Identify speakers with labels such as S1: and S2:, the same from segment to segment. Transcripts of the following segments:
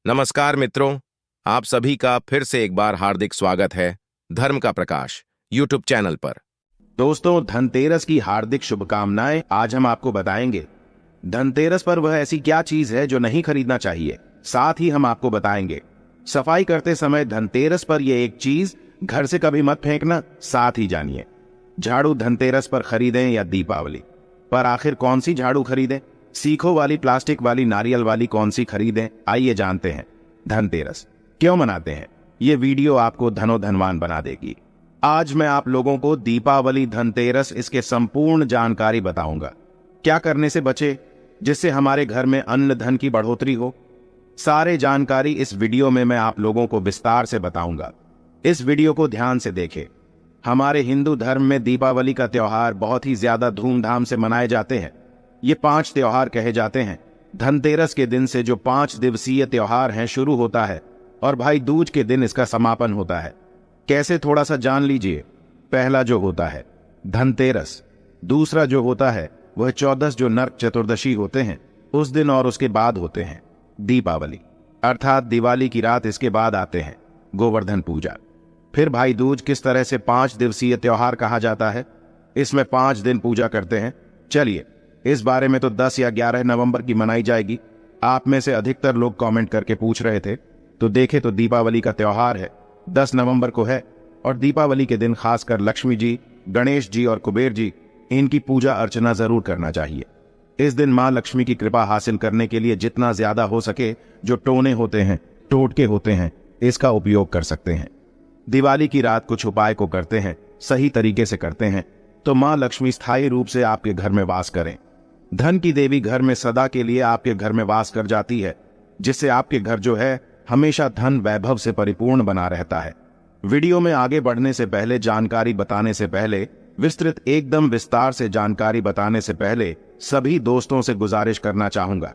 S1: नमस्कार मित्रों, आप सभी का फिर से एक बार हार्दिक स्वागत है धर्म का प्रकाश यूट्यूब चैनल पर।
S2: दोस्तों, धनतेरस की हार्दिक शुभकामनाएं। आज हम आपको बताएंगे धनतेरस पर वह ऐसी क्या चीज है जो नहीं खरीदना चाहिए। साथ ही हम आपको बताएंगे सफाई करते समय धनतेरस पर यह एक चीज घर से कभी मत फेंकना। साथ ही जानिए झाड़ू धनतेरस पर खरीदें या दीपावली पर। आखिर कौन सी झाड़ू खरीदें? सीखों वाली, प्लास्टिक वाली, नारियल वाली, कौन सी खरीदें? आइए जानते हैं धनतेरस क्यों मनाते हैं। ये वीडियो आपको धनवान बना देगी। आज मैं आप लोगों को दीपावली, धनतेरस, इसके संपूर्ण जानकारी बताऊंगा। क्या करने से बचे जिससे हमारे घर में अन्न धन की बढ़ोतरी हो। सारे जानकारी इस वीडियो में मैं आप लोगों को विस्तार से बताऊंगा। इस वीडियो को ध्यान से देखें। हमारे हिंदू धर्म में दीपावली का त्योहार बहुत ही ज्यादा धूमधाम से मनाए जाते हैं। ये 5 त्योहार कहे जाते हैं। धनतेरस के दिन से जो 5 दिवसीय त्योहार है शुरू होता है और भाई दूज के दिन इसका समापन होता है। कैसे, थोड़ा सा जान लीजिए। पहला जो होता है धनतेरस, दूसरा जो होता है वह 14 जो नरक चतुर्दशी होते हैं उस दिन, और उसके बाद होते हैं दीपावली अर्थात दिवाली की रात। इसके बाद आते हैं गोवर्धन पूजा। फिर भाई दूज। किस तरह से 5 दिवसीय त्योहार कहा जाता है? इसमें 5 दिन पूजा करते हैं। चलिए, इस बारे में तो 10 या 11 नवंबर की मनाई जाएगी। आप में से अधिकतर लोग कमेंट करके पूछ रहे थे, तो देखे तो दीपावली का त्योहार है 10 नवंबर को है। और दीपावली के दिन खासकर लक्ष्मी जी, गणेश जी और कुबेर जी, इनकी पूजा अर्चना जरूर करना चाहिए। इस दिन मां लक्ष्मी की कृपा हासिल करने के लिए जितना ज्यादा हो सके जो टोने होते हैं, टोटके होते हैं, इसका उपयोग कर सकते हैं। दिवाली की रात कुछ उपाय को करते हैं, सही तरीके से करते हैं तो मां लक्ष्मी स्थायी रूप से आपके घर में वास करें। धन की देवी घर में सदा के लिए आपके घर में वास कर जाती है, जिससे आपके घर जो है हमेशा धन वैभव से परिपूर्ण बना रहता है। वीडियो में आगे बढ़ने से पहले, जानकारी बताने से पहले, विस्तृत एकदम विस्तार से जानकारी बताने से पहले सभी दोस्तों से गुजारिश करना चाहूंगा,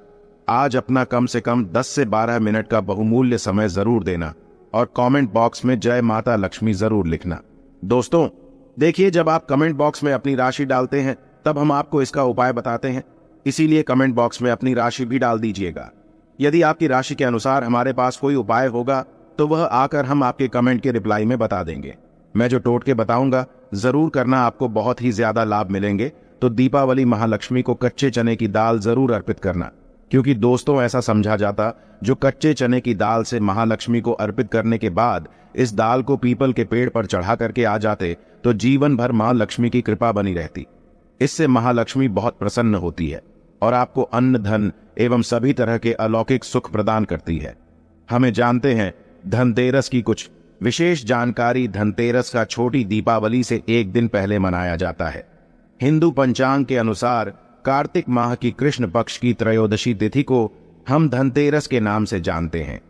S2: आज अपना कम से कम 10 से 12 मिनट का बहुमूल्य समय जरूर देना और कमेंट बॉक्स में जय माता लक्ष्मी जरूर लिखना। दोस्तों देखिए, जब आप कमेंट बॉक्स में अपनी राशि डालते हैं तब हम आपको इसका उपाय बताते हैं, इसीलिए कमेंट बॉक्स में अपनी राशि भी डाल दीजिएगा। यदि आपकी राशि के अनुसार हमारे पास कोई उपाय होगा तो वह आकर हम आपके कमेंट के रिप्लाई में बता देंगे। मैं जो टोटके बताऊंगा जरूर करना, आपको बहुत ही ज्यादा लाभ मिलेंगे। तो दीपावली महालक्ष्मी को कच्चे चने की दाल जरूर अर्पित करना, क्योंकि दोस्तों ऐसा समझा जाता जो कच्चे चने की दाल से महालक्ष्मी को अर्पित करने के बाद इस दाल को पीपल के पेड़ पर चढ़ा करके आ जाते तो जीवन भर मां लक्ष्मी की कृपा बनी रहती। इससे महालक्ष्मी बहुत प्रसन्न होती है और आपको अन्न, धन एवं सभी तरह के अलौकिक सुख प्रदान करती है। हमें जानते हैं धनतेरस की कुछ विशेष जानकारी। धनतेरस का छोटी दीपावली से एक दिन पहले मनाया जाता है। हिंदू पंचांग के अनुसार कार्तिक माह की कृष्ण पक्ष की त्रयोदशी तिथि को हम धनतेरस के नाम से जानते हैं।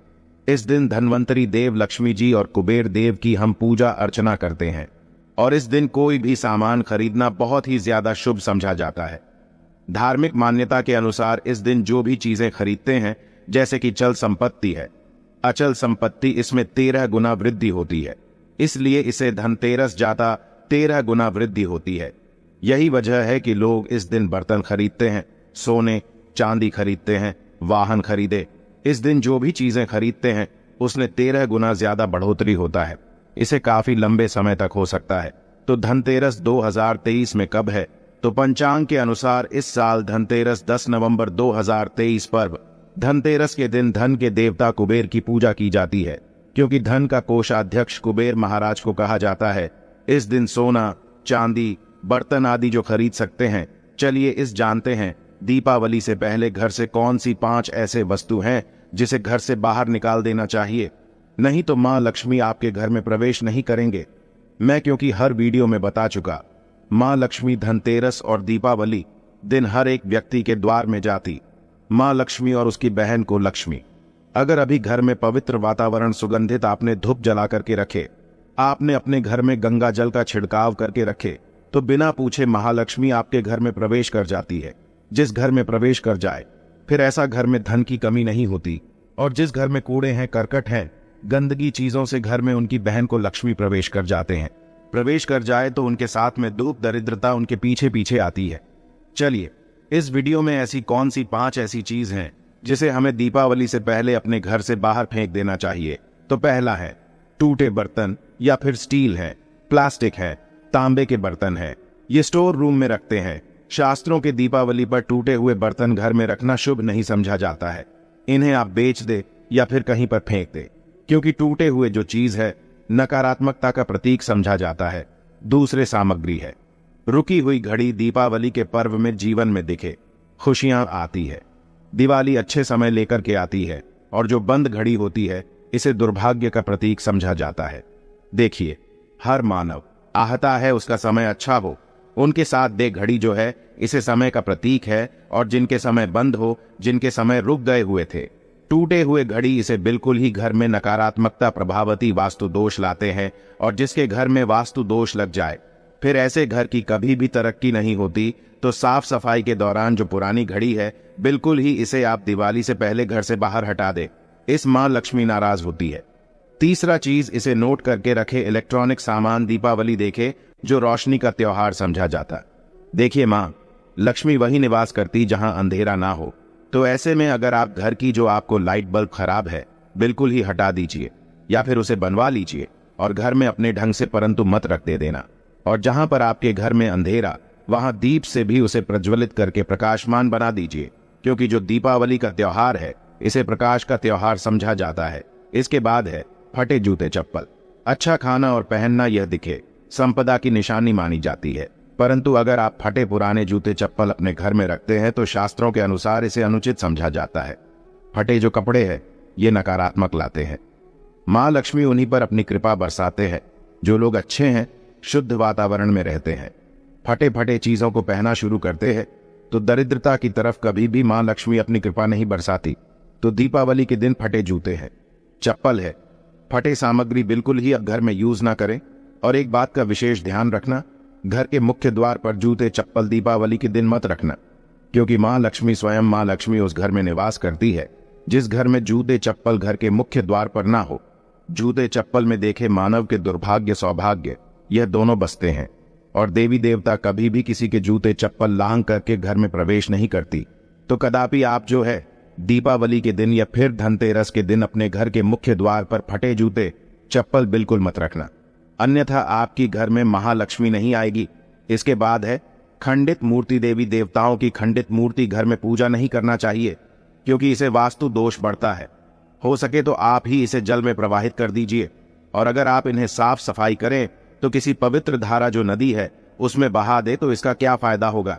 S2: इस दिन धन्वंतरी देव लक्ष्मी जी और कुबेर देव की हम पूजा अर्चना करते हैं और इस दिन कोई भी सामान खरीदना बहुत ही ज्यादा शुभ समझा जाता है। धार्मिक मान्यता के अनुसार इस दिन जो भी चीजें खरीदते हैं, जैसे कि चल संपत्ति है, अचल संपत्ति, इसमें 13 गुना वृद्धि होती है। इसलिए इसे धनतेरस जाता 13 गुना वृद्धि होती है। यही वजह है कि लोग इस दिन बर्तन खरीदते हैं, सोने चांदी खरीदते हैं, वाहन खरीदे। इस दिन जो भी चीजें खरीदते हैं उसमें 13 गुना ज्यादा बढ़ोतरी होता है। इसे काफी लंबे समय तक हो सकता है। तो धनतेरस 2023 में कब है? तो पंचांग के अनुसार इस साल धनतेरस 10 नवंबर 2023 पर्व धनतेरस के दिन धन के देवता कुबेर की पूजा की जाती है, क्योंकि धन का कोषाध्यक्ष कुबेर महाराज को कहा जाता है। इस दिन सोना, चांदी, बर्तन आदि जो खरीद सकते हैं। चलिए इस जानते हैं दीपावली से पहले घर से कौन सी 5 ऐसे वस्तु हैं जिसे घर से बाहर निकाल देना चाहिए, नहीं तो मां लक्ष्मी आपके घर में प्रवेश नहीं करेंगे। मैं क्योंकि हर वीडियो में बता चुका, मां लक्ष्मी धनतेरस और दीपावली दिन हर एक व्यक्ति के द्वार में जाती। मां लक्ष्मी और उसकी बहन को लक्ष्मी। अगर अभी घर में पवित्र वातावरण, सुगंधित आपने धूप जला करके रखे, आपने अपने घर में गंगा जल का छिड़काव करके रखे, तो बिना पूछे महालक्ष्मी आपके घर में प्रवेश कर जाती है। जिस घर में प्रवेश कर जाए फिर ऐसा घर में धन की कमी नहीं होती। और जिस घर में कूड़े हैं, करकट हैं, गंदगी चीजों से घर में उनकी बहन को लक्ष्मी प्रवेश कर जाते हैं। प्रवेश कर जाए तो उनके साथ में दुख, दरिद्रता उनके पीछे पीछे आती है। चलिए इस वीडियो में ऐसी कौन सी 5 ऐसी चीज हैं जिसे हमें दीपावली से पहले अपने घर से बाहर फेंक देना चाहिए। तो पहला है टूटे बर्तन, या फिर स्टील है, प्लास्टिक है, तांबे के बर्तन है, ये स्टोर रूम में रखते हैं। शास्त्रों के दीपावली पर टूटे हुए बर्तन घर में रखना शुभ नहीं समझा जाता है। इन्हें आप बेच दे या फिर कहीं पर फेंक दे, क्योंकि टूटे हुए जो चीज है नकारात्मकता का प्रतीक समझा जाता है। दूसरे सामग्री है रुकी हुई घड़ी, दीपावली के पर्व में जीवन में दिखे खुशियां आती है। दिवाली अच्छे समय लेकर के आती है, और जो बंद घड़ी होती है इसे दुर्भाग्य का प्रतीक समझा जाता है। देखिए, हर मानव आहता है उसका समय अच्छा हो, उनके साथ दे घड़ी जो है इसे समय का प्रतीक है, और जिनके समय बंद हो, जिनके समय रुक गए हुए थे, टूटे हुए घड़ी इसे बिल्कुल ही घर में नकारात्मकता प्रभावती वास्तु दोष लाते हैं। और जिसके घर में वास्तु दोष लग जाए फिर ऐसे घर की कभी भी तरक्की नहीं होती। तो साफ सफाई के दौरान जो पुरानी घड़ी है बिल्कुल ही इसे आप दिवाली से पहले घर से बाहर हटा दे, इस मां लक्ष्मी नाराज होती है। तीसरा चीज, इसे नोट करके रखे इलेक्ट्रॉनिक सामान दीपावली देखे जो रोशनी का त्योहार समझा जाता। देखिए मां लक्ष्मी वही निवास करती जहां अंधेरा ना हो। तो ऐसे में अगर आप घर की जो आपको लाइट बल्ब खराब है बिल्कुल ही हटा दीजिए, या फिर उसे बनवा लीजिए और घर में अपने ढंग से, परंतु मत रख दे देना। और जहां पर आपके घर में अंधेरा, वहां दीप से भी उसे प्रज्वलित करके प्रकाशमान बना दीजिए, क्योंकि जो दीपावली का त्योहार है इसे प्रकाश का त्योहार समझा जाता है। इसके बाद है फटे जूते चप्पल। अच्छा खाना और पहनना यह दिखे संपदा की निशानी मानी जाती है, परंतु अगर आप फटे पुराने जूते चप्पल अपने घर में रखते हैं तो शास्त्रों के अनुसार इसे अनुचित समझा जाता है। फटे जो कपड़े हैं ये नकारात्मक लाते हैं। मां लक्ष्मी उन्हीं पर अपनी कृपा बरसाते हैं जो लोग अच्छे हैं, शुद्ध वातावरण में रहते हैं। फटे फटे चीजों को पहना शुरू करते हैं तो दरिद्रता की तरफ कभी भी मां लक्ष्मी अपनी कृपा नहीं बरसाती। तो दीपावली के दिन फटे जूते हैं, चप्पल है, फटे सामग्री बिल्कुल ही अब घर में यूज ना करें। और एक बात का विशेष ध्यान रखना, घर के मुख्य द्वार पर जूते चप्पल दीपावली के दिन मत रखना, क्योंकि मां लक्ष्मी स्वयं मां लक्ष्मी उस घर में निवास करती है जिस घर में जूते चप्पल घर के मुख्य द्वार पर ना हो। जूते चप्पल में देखे मानव के दुर्भाग्य सौभाग्य यह दोनों बसते हैं, और देवी देवता कभी भी किसी के जूते चप्पल लांग करके घर में प्रवेश नहीं करती। तो कदापि आप जो है दीपावली के दिन या फिर धनतेरस के दिन अपने घर के मुख्य द्वार पर फटे जूते चप्पल बिल्कुल मत रखना, अन्यथा आपकी घर में महालक्ष्मी नहीं आएगी। इसके बाद है खंडित मूर्ति। देवी देवताओं की खंडित मूर्ति घर में पूजा नहीं करना चाहिए, क्योंकि इसे वास्तु दोष बढ़ता है। हो सके तो आप ही इसे जल में प्रवाहित कर दीजिए, और अगर आप इन्हें साफ सफाई करें तो किसी पवित्र धारा जो नदी है उसमें बहा दे तो इसका क्या फायदा होगा।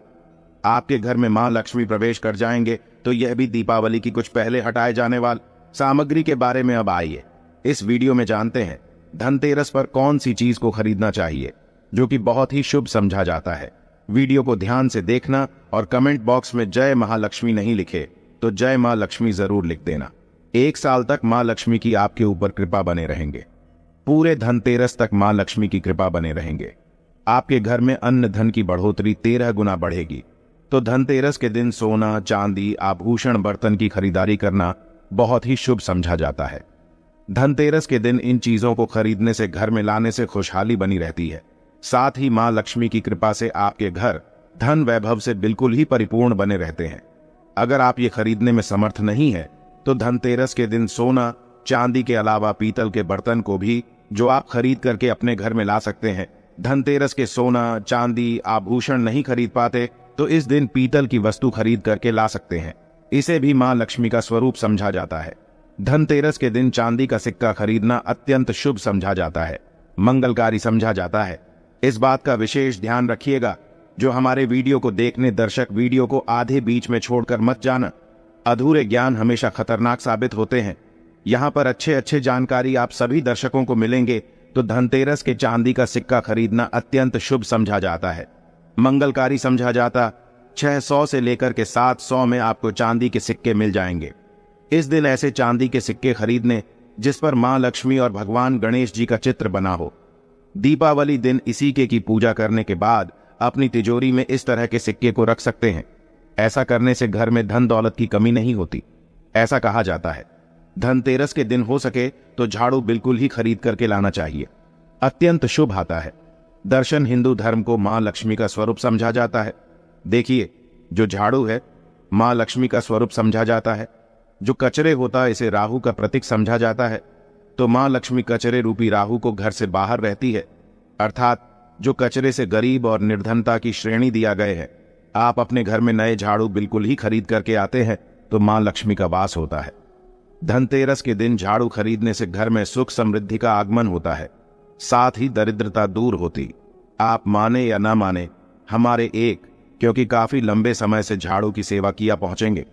S2: आपके घर में मां लक्ष्मी प्रवेश कर जाएंगे। तो यह भी दीपावली की कुछ पहले हटाए जाने वाली सामग्री के बारे में अब आइए इस वीडियो में जानते हैं धनतेरस पर कौन सी चीज को खरीदना चाहिए जो कि बहुत ही शुभ समझा जाता है। वीडियो को ध्यान से देखना और कमेंट बॉक्स में जय महालक्ष्मी नहीं लिखे तो जय मां लक्ष्मी जरूर लिख देना। 1 साल तक मां लक्ष्मी की आपके ऊपर कृपा बने रहेंगे। पूरे धनतेरस तक मां लक्ष्मी की कृपा बने रहेंगे। आपके घर में अन्न धन की बढ़ोतरी 13 गुना बढ़ेगी। तो धनतेरस के दिन सोना, चांदी, आभूषण, बर्तन की खरीदारी करना बहुत ही शुभ समझा जाता है। धनतेरस के दिन इन चीजों को खरीदने से, घर में लाने से खुशहाली बनी रहती है। साथ ही मां लक्ष्मी की कृपा से आपके घर धन वैभव से बिल्कुल ही परिपूर्ण बने रहते हैं। अगर आप ये खरीदने में समर्थ नहीं है तो धनतेरस के दिन सोना, चांदी के अलावा पीतल के बर्तन को भी जो आप खरीद करके अपने घर में ला सकते हैं। धनतेरस के सोना, चांदी, आभूषण नहीं खरीद पाते तो इस दिन पीतल की वस्तु खरीद करके ला सकते हैं। इसे भी मां लक्ष्मी का स्वरूप समझा जाता है। धनतेरस के दिन चांदी का सिक्का खरीदना अत्यंत शुभ समझा जाता है, मंगलकारी समझा जाता है। इस बात का विशेष ध्यान रखिएगा, जो हमारे वीडियो को देखने दर्शक वीडियो को आधे बीच में छोड़कर मत जाना। अधूरे ज्ञान हमेशा खतरनाक साबित होते हैं। यहाँ पर अच्छे जानकारी आप सभी दर्शकों को मिलेंगे। तो धनतेरस के चांदी का सिक्का खरीदना अत्यंत शुभ समझा जाता है, मंगलकारी समझा जाता। 600 से लेकर के 700 में आपको चांदी के सिक्के मिल जाएंगे। इस दिन ऐसे चांदी के सिक्के खरीदने जिस पर मां लक्ष्मी और भगवान गणेश जी का चित्र बना हो। दीपावली दिन इसी की पूजा करने के बाद अपनी तिजोरी में इस तरह के सिक्के को रख सकते हैं। ऐसा करने से घर में धन दौलत की कमी नहीं होती, ऐसा कहा जाता है। धनतेरस के दिन हो सके तो झाड़ू बिल्कुल ही खरीद करके लाना चाहिए, अत्यंत शुभ आता है। दर्शन हिंदू धर्म को मां लक्ष्मी का स्वरूप समझा जाता है। देखिए, जो झाड़ू है मां लक्ष्मी का स्वरूप समझा जाता है। जो कचरे होता है इसे राहु का प्रतीक समझा जाता है, तो मां लक्ष्मी कचरे रूपी राहु को घर से बाहर रहती है, अर्थात जो कचरे से गरीब और निर्धनता की श्रेणी दिया गए है। आप अपने घर में नए झाड़ू बिल्कुल ही खरीद करके आते हैं तो मां लक्ष्मी का वास होता है। धनतेरस के दिन झाड़ू खरीदने से घर में सुख समृद्धि का आगमन होता है, साथ ही दरिद्रता दूर होती। आप माने या ना माने, हमारे एक क्योंकि काफी लंबे समय से झाड़ू की सेवा किया पहुंचेंगे।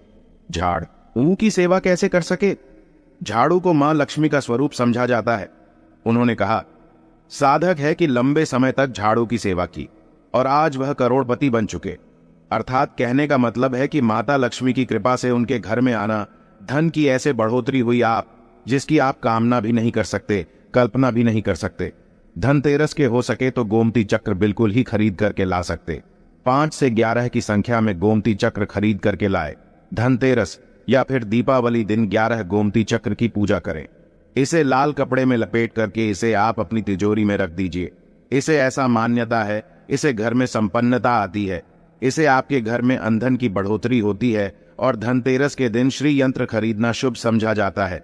S2: झाड़ू की सेवा कैसे कर सके? झाड़ू को मां लक्ष्मी का स्वरूप समझा जाता है। उन्होंने कहा, साधक है कि लंबे समय तक झाड़ू की सेवा की और आज वह करोड़पति बन चुके। अर्थात कहने का मतलब है कि माता लक्ष्मी की कृपा से उनके घर में आना, धन की ऐसे बढ़ोतरी हुई जिसकी आप कामना भी नहीं कर सकते, कल्पना भी नहीं कर सकते। धनतेरस के हो सके तो गोमती चक्र बिल्कुल ही खरीद करके ला सकते। 5 से 11 की संख्या में गोमती चक्र खरीद करके लाए। धनतेरस या फिर दीपावली दिन 11 गोमती चक्र की पूजा करें। इसे लाल कपड़े में लपेट करके इसे आप अपनी तिजोरी में रख दीजिए। इसे ऐसा मान्यता है, इसे घर में संपन्नता आती है, इसे आपके घर में अंधन की बढ़ोतरी होती है और धनतेरस के दिन श्री यंत्र खरीदना शुभ समझा जाता है।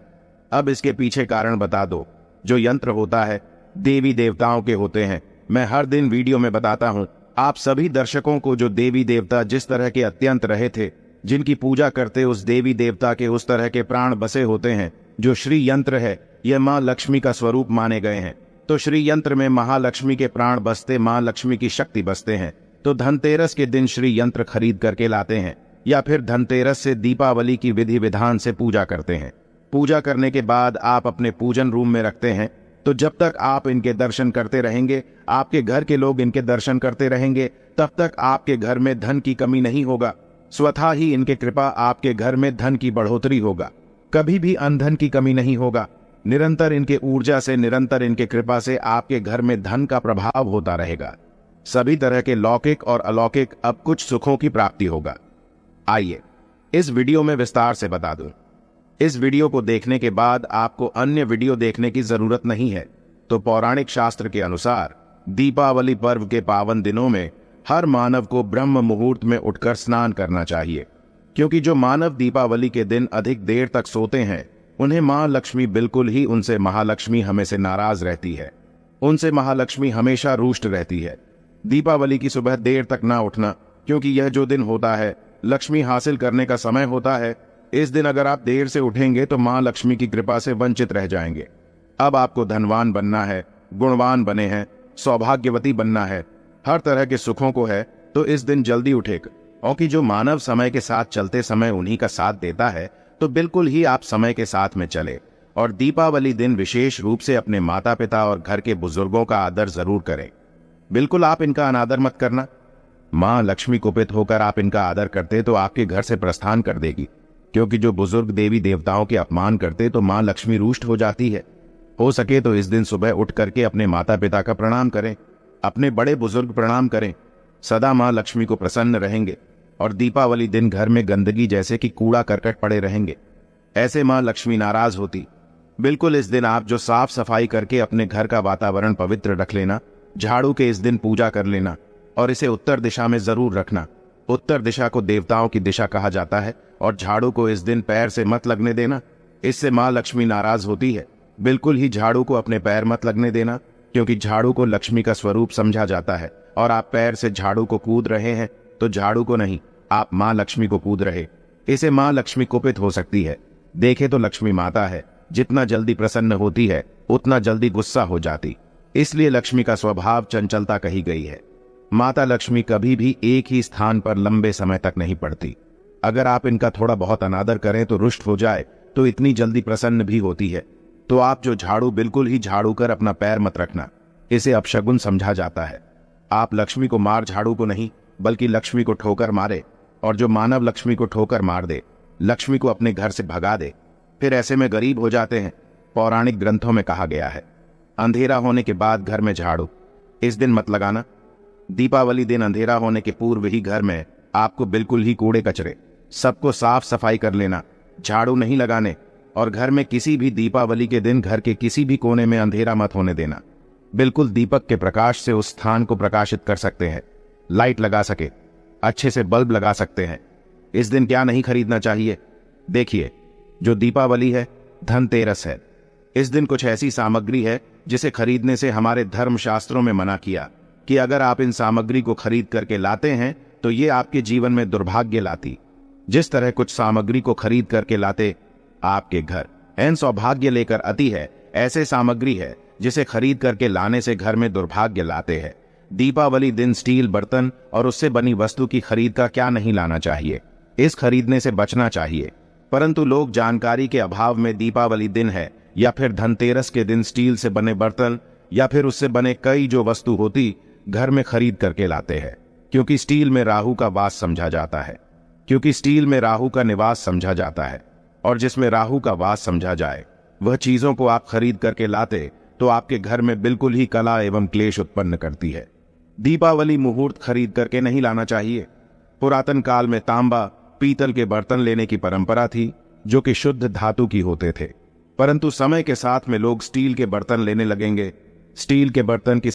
S2: अब इसके पीछे कारण बता दो। जो यंत्र होता है देवी देवताओं के होते हैं। मैं हर दिन वीडियो में बताता हूं आप सभी दर्शकों को, जो देवी देवता जिस तरह के अत्यंत रहे थे, जिनकी पूजा करते उस देवी देवता के उस तरह के प्राण बसे होते हैं। जो श्री यंत्र है यह मां लक्ष्मी का स्वरूप माने गए हैं, तो श्री यंत्र में महालक्ष्मी के प्राण बसते, मां लक्ष्मी की शक्ति बसते हैं। तो धनतेरस के दिन श्री यंत्र खरीद करके लाते हैं या फिर धनतेरस से दीपावली की विधि विधान से पूजा करते हैं। पूजा करने के बाद आप अपने पूजन रूम में रखते हैं। तो जब तक आप इनके दर्शन करते रहेंगे, आपके घर के लोग इनके दर्शन करते रहेंगे, तब तक आपके घर में धन की कमी नहीं होगा। स्वतः ही इनके कृपा आपके घर में धन की बढ़ोतरी होगा। कभी भी अनधन की कमी नहीं होगा। निरंतर इनके ऊर्जा से, निरंतर इनके कृपा से आपके घर में धन का प्रभाव होता रहेगा। सभी तरह के लौकिक और अलौकिक अब कुछ सुखों की प्राप्ति होगा। आइए इस वीडियो में विस्तार से बता दूं। इस वीडियो को देखने के बाद आपको अन्य वीडियो देखने की जरूरत नहीं है। तो पौराणिक शास्त्र के अनुसार दीपावली पर्व के पावन दिनों में हर मानव को ब्रह्म मुहूर्त में उठकर स्नान करना चाहिए, क्योंकि जो मानव दीपावली के दिन अधिक देर तक सोते हैं उन्हें मां लक्ष्मी बिल्कुल ही, उनसे महालक्ष्मी हमेशा नाराज रहती है, उनसे महालक्ष्मी हमेशा रुष्ट रहती है। दीपावली की सुबह देर तक ना उठना, क्योंकि यह जो दिन होता है लक्ष्मी हासिल करने का समय होता है। इस दिन अगर आप देर से उठेंगे तो मां लक्ष्मी की कृपा से वंचित रह जाएंगे। अब आपको धनवान बनना है, गुणवान बने हैं, सौभाग्यवती बनना है, हर तरह के सुखों को है, तो इस दिन जल्दी उठेगा। क्योंकि जो मानव समय के साथ चलते समय उन्हीं का साथ देता है, तो बिल्कुल ही आप समय के साथ में चले और दीपावली दिन विशेष रूप से अपने माता पिता और घर के बुजुर्गों का आदर जरूर करें। बिल्कुल आप इनका अनादर मत करना। मां लक्ष्मी कुपित होकर आप इनका आदर करते तो आपके घर से प्रस्थान कर देगी, क्योंकि जो बुजुर्ग देवी देवताओं के अपमान करते तो मां लक्ष्मी रुष्ट हो जाती है। हो सके तो इस दिन सुबह उठ करके अपने माता पिता का प्रणाम करें, अपने बड़े बुजुर्ग प्रणाम करें। सदा मां लक्ष्मी को प्रसन्न रहेंगे और दीपावली दिन घर में गंदगी जैसे कि कूड़ा करकट पड़े रहेंगे, ऐसे मां लक्ष्मी नाराज होती। बिल्कुल इस दिन आप जो साफ सफाई करके अपने घर का वातावरण पवित्र रख लेना, झाड़ू के इस दिन पूजा कर लेना और इसे उत्तर दिशा में जरूर रखना। उत्तर दिशा को देवताओं की दिशा कहा जाता है और झाड़ू को इस दिन पैर से मत लगने देना, इससे मां लक्ष्मी नाराज होती है। बिल्कुल ही झाड़ू को अपने पैर मत लगने देना, क्योंकि झाड़ू को लक्ष्मी का स्वरूप समझा जाता है और आप पैर से झाड़ू को कूद रहे हैं तो झाड़ू को नहीं, आप मां लक्ष्मी को कूद रहे। इसे मां लक्ष्मी कुपित हो सकती है। देखे तो लक्ष्मी माता है, जितना जल्दी प्रसन्न होती है उतना जल्दी गुस्सा हो जाती, इसलिए लक्ष्मी का स्वभाव चंचलता कही गई है। माता लक्ष्मी कभी भी एक ही स्थान पर लंबे समय तक नहीं पड़ती। अगर आप इनका थोड़ा बहुत अनादर करें तो रुष्ट हो जाए तो इतनी जल्दी प्रसन्न भी होती है। तो आप जो झाड़ू बिल्कुल ही झाड़ू कर अपना पैर मत रखना, इसे अपशगुन समझा जाता है। आप लक्ष्मी को मार झाड़ू को नहीं, बल्कि लक्ष्मी को ठोकर मारे, और जो मानव लक्ष्मी को ठोकर मार दे, लक्ष्मी को अपने घर से भगा दे, फिर ऐसे में गरीब हो जाते हैं। पौराणिक ग्रंथों में कहा गया है, अंधेरा होने के बाद घर में झाड़ू इस दिन मत लगाना। दीपावली दिन अंधेरा होने के पूर्व ही घर में आपको बिल्कुल ही कूड़े कचरे सबको साफ सफाई कर लेना, झाड़ू नहीं लगाने। और घर में किसी भी दीपावली के दिन घर के किसी भी कोने में अंधेरा मत होने देना। बिल्कुल दीपक के प्रकाश से उस स्थान को प्रकाशित कर सकते हैं, लाइट लगा सके, अच्छे से बल्ब लगा सकते हैं। इस दिन क्या नहीं खरीदना चाहिए? देखिए, जो दीपावली है, धनतेरस है। इस दिन कुछ ऐसी सामग्री है जिसे खरीदने से हमारे धर्मशास्त्रों में मना किया कि अगर आप इन सामग्री को खरीद करके लाते हैं तो ये आपके जीवन में दुर्भाग्य लाती। जिस तरह कुछ सामग्री को खरीद करके लाते आपके घर एन सौभाग्य लेकर आती है, ऐसे सामग्री है जिसे खरीद करके लाने से घर में दुर्भाग्य लाते हैं। दीपावली दिन स्टील बर्तन और उससे बनी वस्तु की खरीद का क्या नहीं लाना चाहिए, इस खरीदने से बचना चाहिए। परंतु लोग जानकारी के अभाव में दीपावली दिन है या फिर धनतेरस के दिन स्टील से बने बर्तन या फिर उससे बने कई जो वस्तु होती घर में खरीद करके लाते हैं, क्योंकि स्टील में राहु का वास समझा जाता है, क्योंकि स्टील में राहु का निवास समझा जाता है। और जिसमें राहु का वास समझा जाए वह चीजों को आप खरीद करके लाते तो आपके घर में बिल्कुल ही कला एवं क्लेश उत्पन्न करती है। दीपावली मुहूर्त खरीद करके नहीं लाना चाहिए। पुरातन काल में तांबा पीतल के बर्तन लेने की परंपरा थी जो कि शुद्ध धातु की होते थे, परंतु समय के साथ में लोग स्टील के बर्तन लेने लगेंगे। स्टील के बर्तन की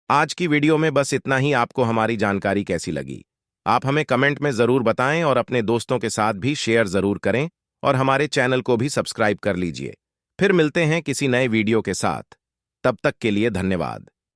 S1: आज की वीडियो में बस इतना ही। आपको हमारी जानकारी कैसी लगी आप हमें कमेंट में जरूर बताएं और अपने दोस्तों के साथ भी शेयर जरूर करें और हमारे चैनल को भी सब्सक्राइब कर लीजिए। फिर मिलते हैं किसी नए वीडियो के साथ, तब तक के लिए धन्यवाद।